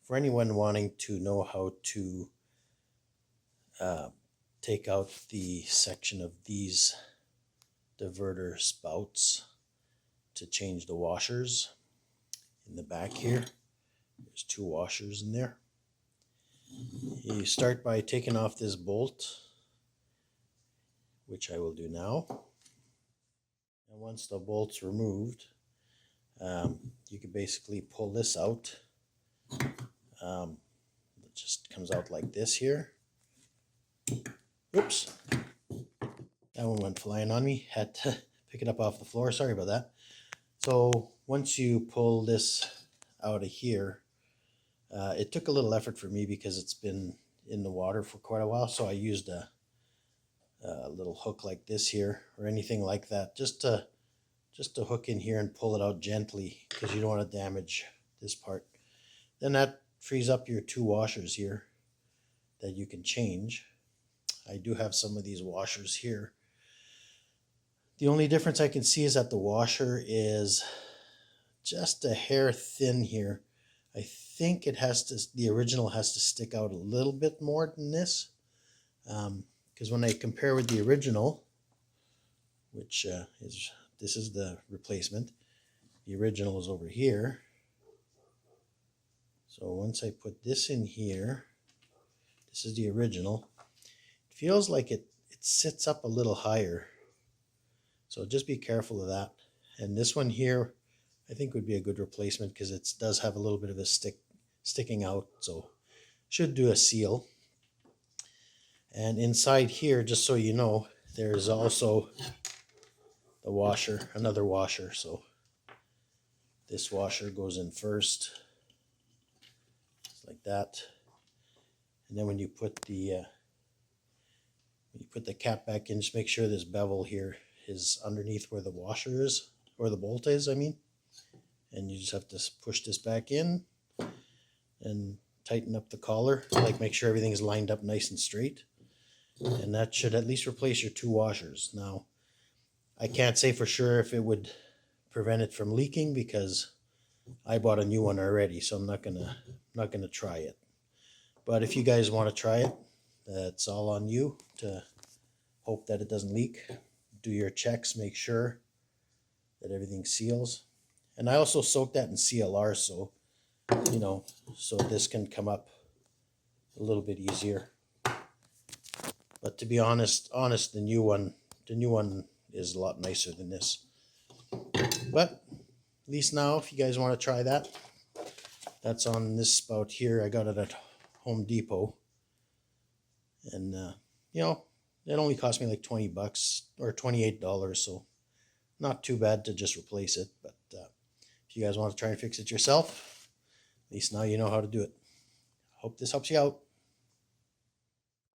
for anyone wanting to know how to take out the section of these diverter spouts to change the washers in the back here, there's two washers in there. You start by taking off this bolt, which I will do now. And once the bolt's removed, you can basically pull this out. It just comes out like this here. Oops, that one went flying on me. Had to pick it up off the floor. Sorry about that. So once you pull this out of here, it took a little effort for me because it's been in the water for quite a while. So I used a little hook like this here, or anything like that, just to hook in here and pull it out gently, because you don't want to damage this part. Then that frees up your two washers here that you can change. I do have some of these washers here. The only difference I can see is that the washer is just a hair thin here. I think it has to, the original has to stick out a little bit more than this, because when I compare with the original, which this is the replacement, the original is over here. So once I put this in here, this is the original. It feels like it sits up a little higher. So just be careful of that. And this one here, I think would be a good replacement because it does have a little bit of a sticking out. So should do a seal. And inside here, just so you know, there's also the washer, another washer. So this washer goes in first, just like that. And then when you put the cap back in, just make sure this bevel here is underneath where the washer is, or the bolt is, I mean. And you just have to push this back in and tighten up the collar, like make sure everything is lined up nice and straight. And that should at least replace your two washers. Now, I can't say for sure if it would prevent it from leaking because I bought a new one already, so I'm not gonna try it. But if you guys want to try it, that's all on you to hope that it doesn't leak. Do your checks, make sure that everything seals. And I also soak that in CLR, so you know, so this can come up a little bit easier. But to be honest, the new one is a lot nicer than this. But at least now, if you guys want to try that, that's on this spout here. I got it at Home Depot, and you know, it only cost me like $20 or $28, so not too bad to just replace it. But if you guys want to try and fix it yourself, at least now you know how to do it. Hope this helps you out.